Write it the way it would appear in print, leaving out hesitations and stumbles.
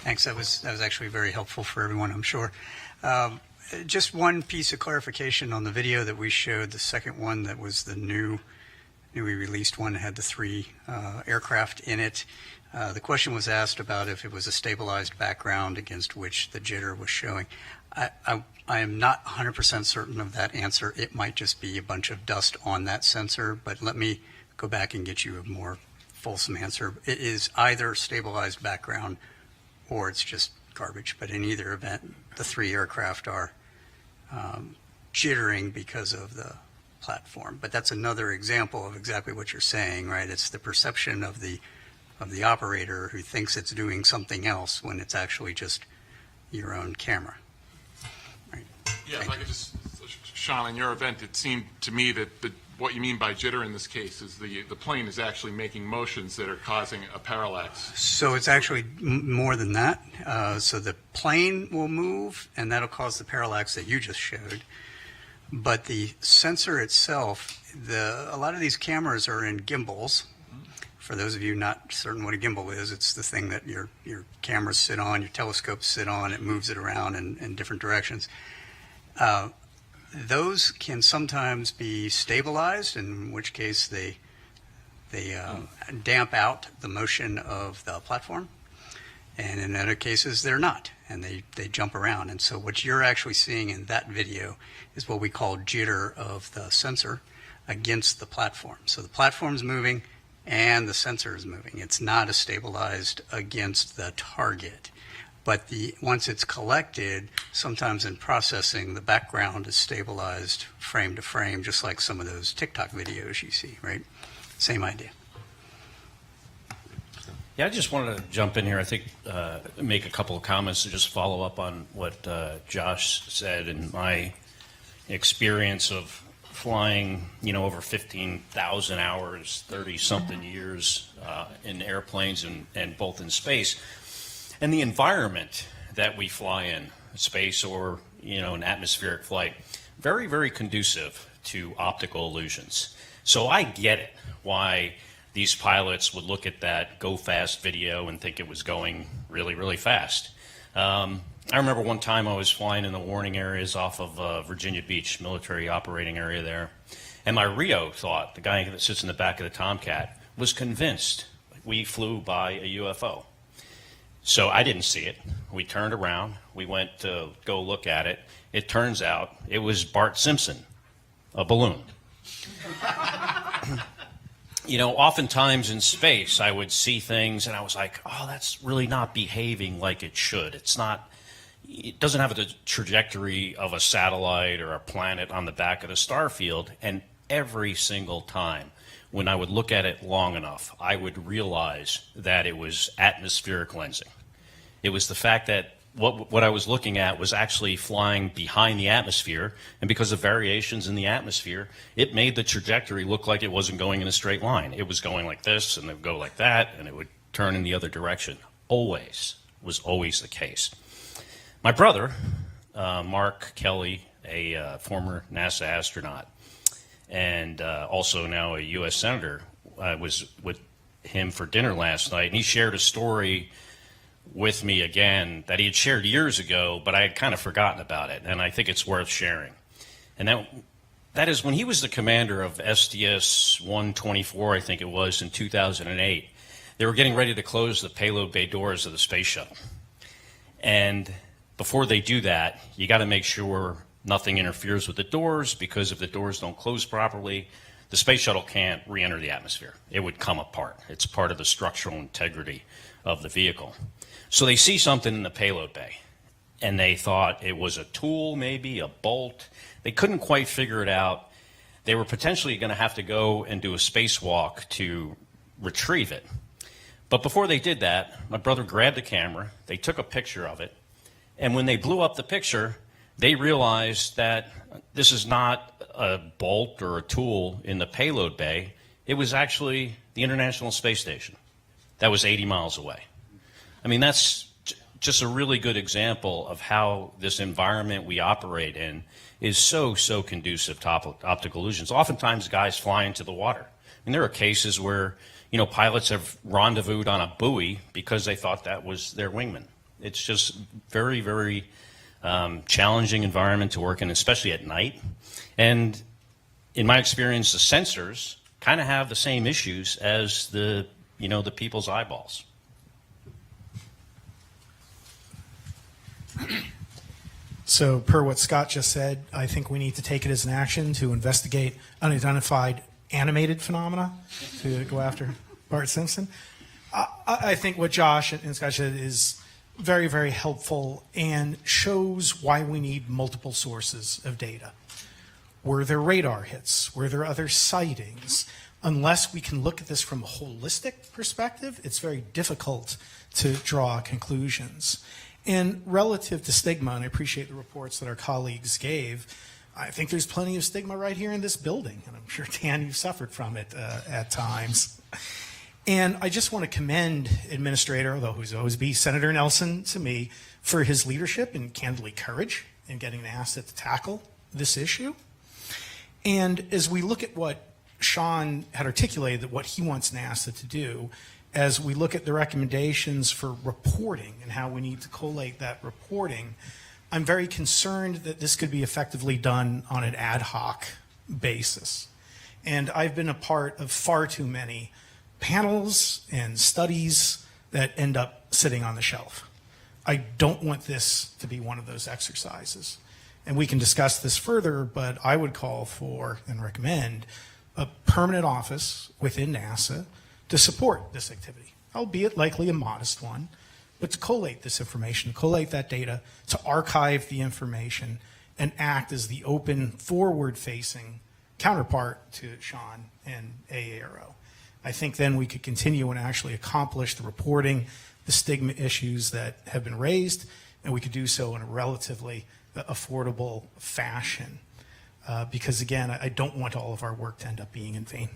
Thanks. That was actually very helpful for everyone, I'm sure. Just one piece of clarification on the video that we showed. The second one that was the newly released one had the 3 aircraft in it. The question was asked about if it was a stabilized background against which the jitter was showing. I am not 100% certain of that answer. It might just be a bunch of dust on that sensor, but let me go back and get you a more fulsome answer. It is either stabilized background or it's just garbage, but in either event, the 3 aircraft are jittering because of the platform. But that's another example of exactly what you're saying, right? It's the perception of the operator who thinks it's doing something else when it's actually just your own camera. Right. Yeah, if I could just, Sean, in your event, it seemed to me that what you mean by jitter in this case is the plane is actually making motions that are causing a parallax. So it's actually more than that. So the plane will move, and that'll cause the parallax that you just showed. But the sensor itself, a lot of these cameras are in gimbals. For those of you not certain what a gimbal is, it's the thing that your cameras sit on, your telescopes sit on, it moves it around in different directions. Those can sometimes be stabilized, in which case they damp out the motion of the platform. And in other cases, they're not, and they jump around. And so what you're actually seeing in that video is what we call jitter of the sensor against the platform. So the platform's moving and the sensor is moving. It's not as stabilized against the target. But once it's collected, sometimes in processing, the background is stabilized frame to frame, just like some of those TikTok videos you see, right? Same idea. Yeah, I just wanted to jump in here. I think make a couple of comments to just follow up on what Josh said. In my experience of flying, over 15,000 hours, 30-something years in airplanes and both in space, and the environment that we fly in, space or an atmospheric flight, very, very conducive to optical illusions. So I get it why these pilots would look at that go fast video and think it was going really, really fast. I remember one time I was flying in the warning areas off of Virginia Beach, military operating area there, and my Rio thought, the guy that sits in the back of the Tomcat, was convinced we flew by a UFO. So I didn't see it. We turned around. We went to go look at it. It turns out it was Bart Simpson, a balloon. Oftentimes in space, I would see things and I was like, oh, that's really not behaving like it should. It doesn't have the trajectory of a satellite or a planet on the back of the star field. And every single time when I would look at it long enough, I would realize that it was atmospheric lensing. It was the fact that what I was looking at was actually flying behind the atmosphere, and because of variations in the atmosphere, it made the trajectory look like it wasn't going in a straight line. It was going like this, and it would go like that, and it would turn in the other direction. Was always the case. My brother, Mark Kelly, a former NASA astronaut, and also now a U.S. Senator, was with him for dinner last night, and he shared a story with me again that he had shared years ago, but I had kind of forgotten about it, and I think it's worth sharing. And that is when he was the commander of STS-124, I think it was, in 2008, they were getting ready to close the payload bay doors of the space shuttle. And before they do that, you got to make sure nothing interferes with the doors, because if the doors don't close properly, the space shuttle can't re-enter the atmosphere. It would come apart. It's part of the structural integrity of the vehicle. So they see something in the payload bay, and they thought it was a tool, maybe a bolt. They couldn't quite figure it out. They were potentially going to have to go and do a spacewalk to retrieve it. But before they did that, my brother grabbed the camera, they took a picture of it, and when they blew up the picture, they realized that this is not a bolt or a tool in the payload bay. It was actually the International Space Station that was 80 miles away. I mean, that's just a really good example of how this environment we operate in is so conducive to optical illusions. Oftentimes, guys fly into the water. I mean, there are cases where, pilots have rendezvoused on a buoy because they thought that was their wingman, It's just very, very challenging environment to work in, especially at night. And in my experience, the sensors kind of have the same issues as the people's eyeballs. So per what Scott just said, I think we need to take it as an action to investigate unidentified animated phenomena to go after Bart Simpson. I think what Josh and Scott said is very, very helpful and shows why we need multiple sources of data. Were there radar hits? Were there other sightings? Unless we can look at this from a holistic perspective, it's very difficult to draw conclusions. And relative to stigma, and I appreciate the reports that our colleagues gave, I think there's plenty of stigma right here in this building, and I'm sure, Dan, you've suffered from it at times. And I just want to commend Administrator, although he's always be Senator Nelson to me, for his leadership and candidly courage in getting NASA to tackle this issue. And as we look at what Sean had articulated, that what he wants NASA to do, as we look at the recommendations for reporting and how we need to collate that reporting, I'm very concerned that this could be effectively done on an ad hoc basis. And I've been a part of far too many panels and studies that end up sitting on the shelf. I don't want this to be one of those exercises. And we can discuss this further, but I would call for and recommend a permanent office within NASA to support this activity, albeit likely a modest one, but to collate this information, collate that data, to archive the information, and act as the open, forward-facing counterpart to Sean and AARO. I think then we could continue and actually accomplish the reporting, the stigma issues that have been raised, and we could do so in a relatively affordable fashion. Because again, I don't want all of our work to end up being in vain.